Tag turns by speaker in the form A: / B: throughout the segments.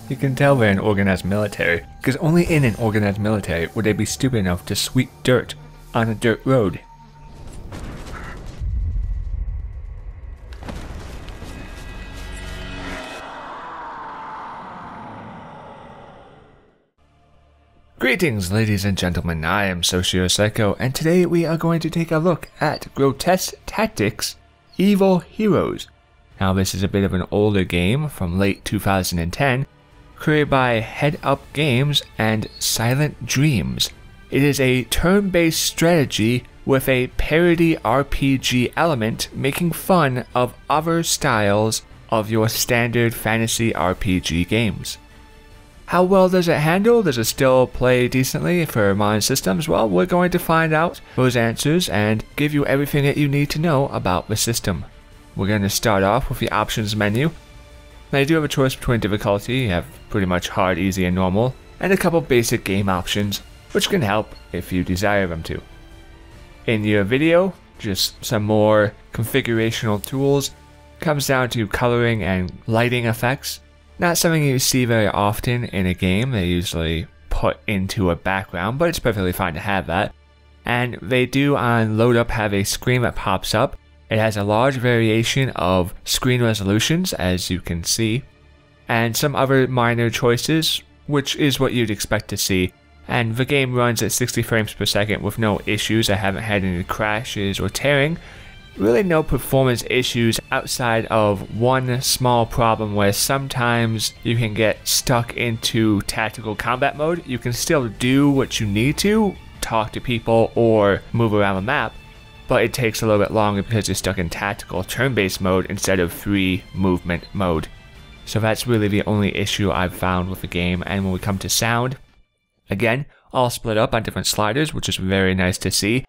A: You can tell we're an organized military, because only in an organized military would they be stupid enough to sweep dirt on a dirt road. Greetings, ladies and gentlemen, I am SocioPsycho, and today we are going to take a look at Grotesque Tactics Evil Heroes. Now, this is a bit of an older game from late 2010, created by Head Up Games and Silent Dreams. It is a turn-based strategy with a parody RPG element making fun of other styles of your standard fantasy RPG games. How well does it handle? Does it still play decently for modern systems? Well, we're going to find out those answers and give you everything that you need to know about the system. We're going to start off with the options menu. Now, you do have a choice between difficulty. You have pretty much hard, easy, and normal, and a couple basic game options, which can help if you desire them to. In your video, just some more configurational tools. Comes down to coloring and lighting effects. Not something you see very often in a game. They usually put into a background, but it's perfectly fine to have that. And they do on load up have a screen that pops up. It has a large variation of screen resolutions, as you can see, and some other minor choices, which is what you'd expect to see. And the game runs at 60 frames per second with no issues. I haven't had any crashes or tearing. Really no performance issues outside of one small problem where sometimes you can get stuck into tactical combat mode. You can still do what you need to, talk to people or move around the map, but it takes a little bit longer because you're stuck in tactical turn-based mode instead of free movement mode. So that's really the only issue I've found with the game. And when we come to sound, again, all split up on different sliders, which is very nice to see.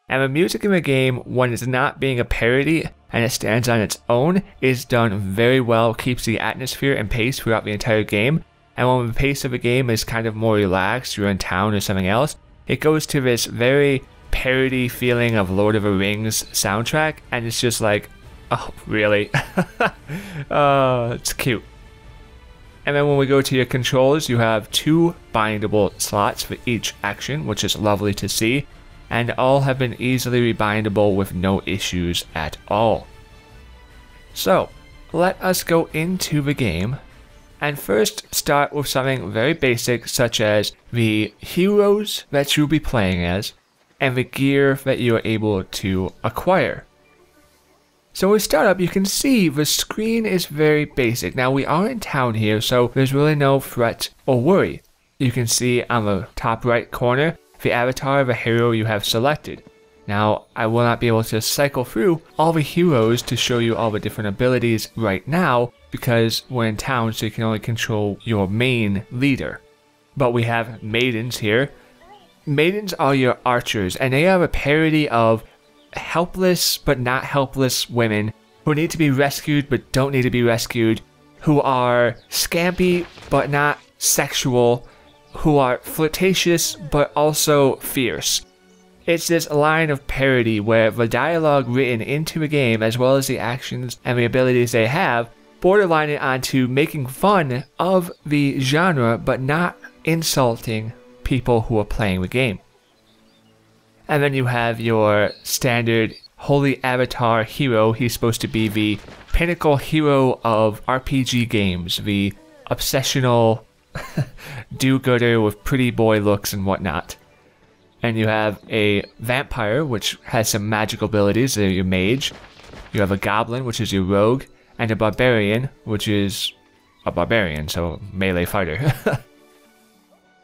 A: And the music in the game, when it's not being a parody and it stands on its own, is done very well, keeps the atmosphere and pace throughout the entire game. And when the pace of the game is kind of more relaxed, you're in town or something else, it goes to this very parody feeling of Lord of the Rings soundtrack, and it's just like, oh, really? It's cute. And then when we go to your controls, you have 2 bindable slots for each action, which is lovely to see. And all have been easily rebindable with no issues at all. So, let us go into the game, and first start with something very basic, such as the heroes that you'll be playing as, and the gear that you are able to acquire. So when we start up, you can see the screen is very basic. Now, we are in town here, so there's really no threat or worry. You can see on the top right corner, the avatar of a hero you have selected. Now, I will not be able to cycle through all the heroes to show you all the different abilities right now, because we're in town, so you can only control your main leader. But we have maidens here. Maidens are your archers, and they are a parody of helpless but not helpless women who need to be rescued but don't need to be rescued, who are scampy but not sexual, who are flirtatious but also fierce. It's this line of parody where the dialogue written into the game, as well as the actions and the abilities they have, borderline it onto making fun of the genre but not insulting people who are playing the game. And then you have your standard holy avatar hero. He's supposed to be the pinnacle hero of RPG games, the obsessional do-gooder with pretty boy looks and whatnot. And you have a vampire, which has some magical abilities. They're your mage. You have a goblin, which is your rogue, and a barbarian, which is a barbarian, so melee fighter.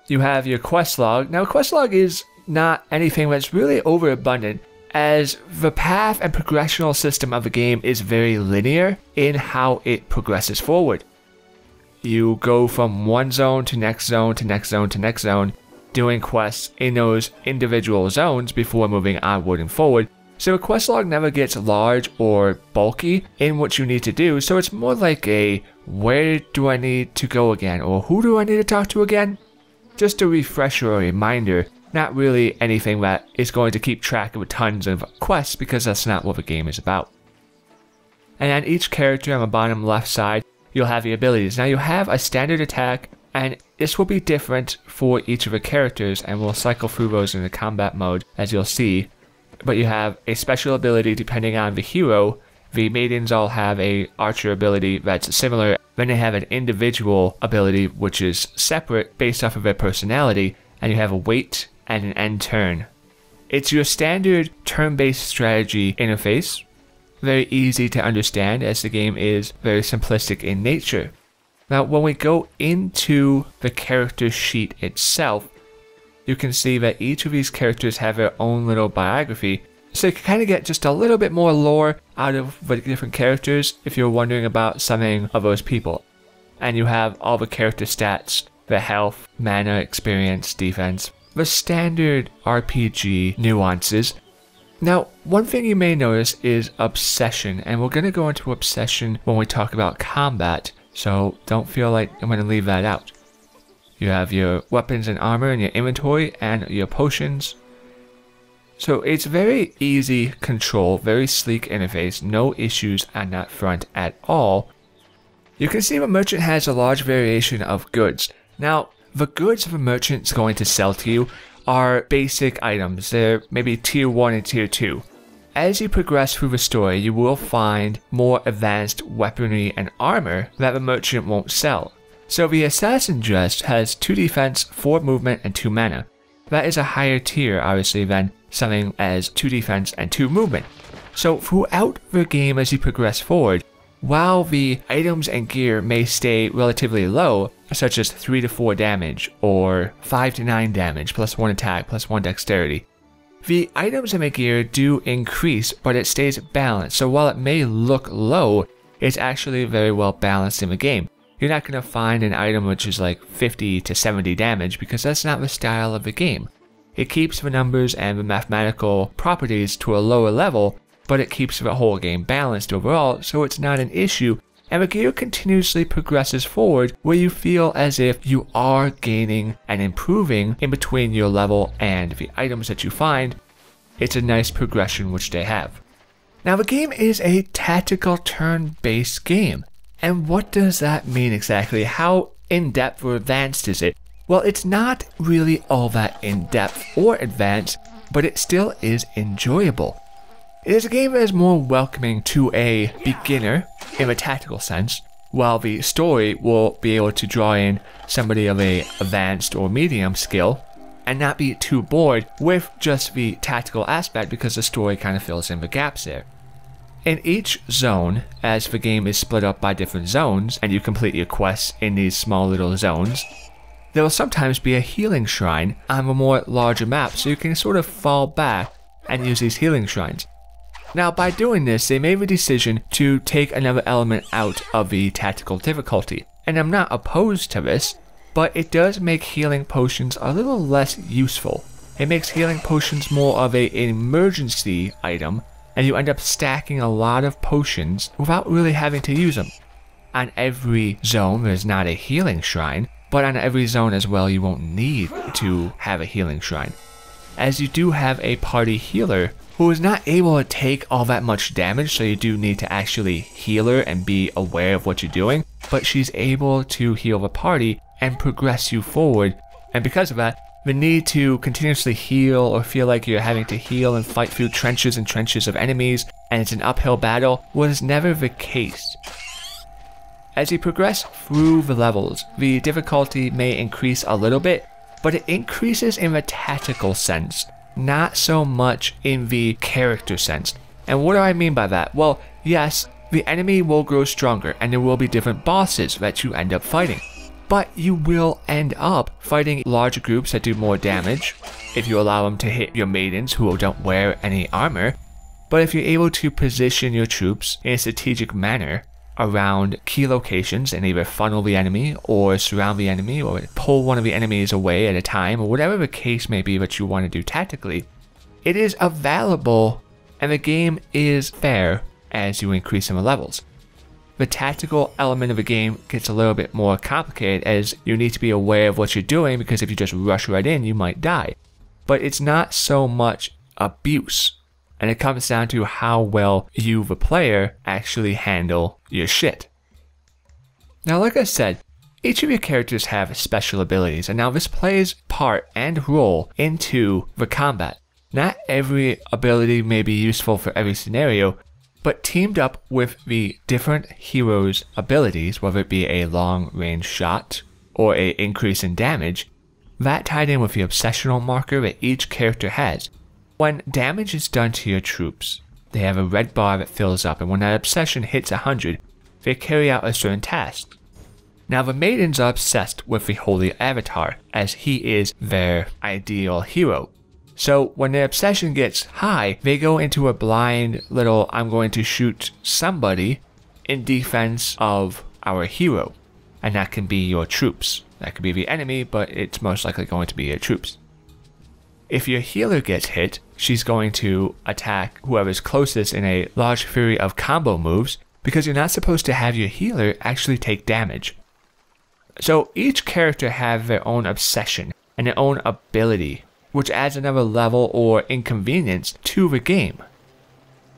A: You have your quest log. Now, quest log is not anything that's really overabundant, as the path and progressional system of the game is very linear in how it progresses forward. You go from one zone to next zone to next zone to next zone, doing quests in those individual zones before moving onward and forward. So a quest log never gets large or bulky in what you need to do, so it's more like a where do I need to go again, or who do I need to talk to again? Just a refresher or reminder, not really anything that is going to keep track of tons of quests, because that's not what the game is about. And on each character on the bottom left side, you'll have the abilities. Now you have a standard attack, and this will be different for each of the characters, and we'll cycle through those in the combat mode, as you'll see. But you have a special ability depending on the hero. The maidens all have a archer ability that's similar. Then they have an individual ability which is separate based off of their personality, and you have a wait and an end turn. It's your standard turn-based strategy interface. Very easy to understand as the game is very simplistic in nature. Now when we go into the character sheet itself, you can see that each of these characters have their own little biography, so you can kind of get just a little bit more lore out of the different characters if you're wondering about something of those people. And you have all the character stats, the health, mana, experience, defense, the standard RPG nuances. Now, one thing you may notice is obsession, and we're going to go into obsession when we talk about combat, so don't feel like I'm going to leave that out. You have your weapons and armor in your inventory and your potions. So it's very easy control, very sleek interface, no issues on that front at all. You can see the merchant has a large variation of goods. Now, the goods the merchant's going to sell to you are basic items. They're maybe tier 1 and tier 2. As you progress through the story, you will find more advanced weaponry and armor that the merchant won't sell. So the assassin dress has 2 defense, 4 movement, and 2 mana. That is a higher tier, obviously, than something as 2 defense and 2 movement. So throughout the game as you progress forward, while the items and gear may stay relatively low, such as 3 to 4 damage, or 5 to 9 damage, plus 1 attack, plus 1 dexterity, the items and the gear do increase, but it stays balanced. So while it may look low, it's actually very well balanced in the game. You're not going to find an item which is like 50 to 70 damage because that's not the style of the game. It keeps the numbers and the mathematical properties to a lower level, but it keeps the whole game balanced overall, so it's not an issue, and the gear continuously progresses forward where you feel as if you are gaining and improving in between your level and the items that you find. It's a nice progression which they have. Now the game is a tactical turn-based game. And what does that mean exactly? How in-depth or advanced is it? Well, it's not really all that in-depth or advanced, but it still is enjoyable. It is a game that is more welcoming to a beginner in a tactical sense, while the story will be able to draw in somebody of a advanced or medium skill and not be too bored with just the tactical aspect because the story kind of fills in the gaps there. In each zone, as the game is split up by different zones and you complete your quests in these small little zones, there will sometimes be a healing shrine on a more larger map, so you can sort of fall back and use these healing shrines. Now by doing this, they made the decision to take another element out of the tactical difficulty, and I'm not opposed to this, but it does make healing potions a little less useful. It makes healing potions more of an emergency item, and you end up stacking a lot of potions without really having to use them. On every zone there's not a healing shrine, but on every zone as well you won't need to have a healing shrine, as you do have a party healer who is not able to take all that much damage, so you do need to actually heal her and be aware of what you're doing, but she's able to heal the party and progress you forward, and because of that, the need to continuously heal or feel like you're having to heal and fight through trenches and trenches of enemies and it's an uphill battle was never the case. As you progress through the levels, the difficulty may increase a little bit, but it increases in the tactical sense, not so much in the character sense. And what do I mean by that? Well, yes, the enemy will grow stronger and there will be different bosses that you end up fighting. But you will end up fighting larger groups that do more damage if you allow them to hit your maidens who don't wear any armor. But if you're able to position your troops in a strategic manner around key locations and either funnel the enemy or surround the enemy or pull one of the enemies away at a time or whatever the case may be that you want to do tactically, it is available and the game is fair as you increase in the levels. The tactical element of the game gets a little bit more complicated as you need to be aware of what you're doing because if you just rush right in, you might die. But it's not so much abuse, and it comes down to how well you, the player, actually handle your shit. Now, like I said, each of your characters have special abilities, and now this plays part and role into the combat. Not every ability may be useful for every scenario, but teamed up with the different heroes' abilities, whether it be a long-range shot or an increase in damage, that tied in with the obsessional marker that each character has. When damage is done to your troops, they have a red bar that fills up, and when that obsession hits 100, they carry out a certain task. Now, the maidens are obsessed with the Holy Avatar, as he is their ideal hero. So when their obsession gets high, they go into a blind little "I'm going to shoot somebody" in defense of our hero. And that can be your troops. That could be the enemy, but it's most likely going to be your troops. If your healer gets hit, she's going to attack whoever's closest in a large fury of combo moves, because you're not supposed to have your healer actually take damage. So each character have their own obsession and their own ability, which adds another level or inconvenience to the game.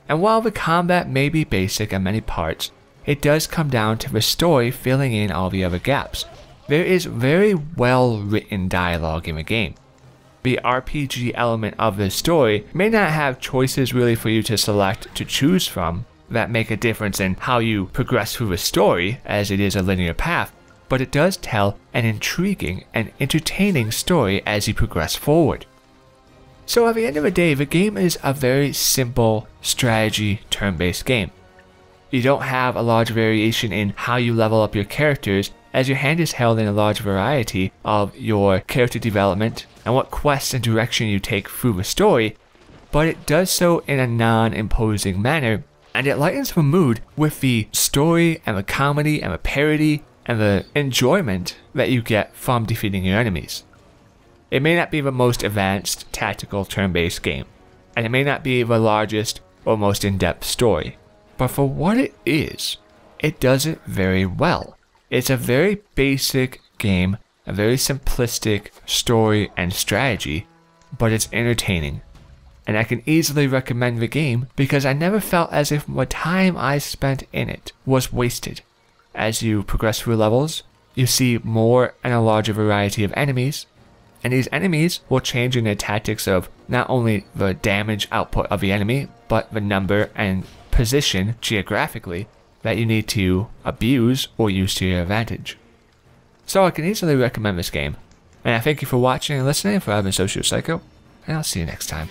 A: And while the combat may be basic in many parts, it does come down to the story filling in all the other gaps. There is very well written dialogue in the game. The RPG element of the story may not have choices really for you to select to choose from that make a difference in how you progress through the story, as it is a linear path, but it does tell an intriguing and entertaining story as you progress forward. So at the end of the day, the game is a very simple strategy turn-based game. You don't have a large variation in how you level up your characters, as your hand is held in a large variety of your character development and what quests and direction you take through the story, but it does so in a non-imposing manner, and it lightens the mood with the story and the comedy and the parody and the enjoyment that you get from defeating your enemies. It may not be the most advanced tactical turn-based game, and it may not be the largest or most in-depth story, but for what it is, it does it very well. It's a very basic game, a very simplistic story and strategy, but it's entertaining. And I can easily recommend the game because I never felt as if the time I spent in it was wasted. As you progress through levels, you see more and a larger variety of enemies, and these enemies will change in their tactics of not only the damage output of the enemy, but the number and position geographically that you need to abuse or use to your advantage. So I can easily recommend this game, and I thank you for watching and listening. For I've been SocioPsycho, and I'll see you next time.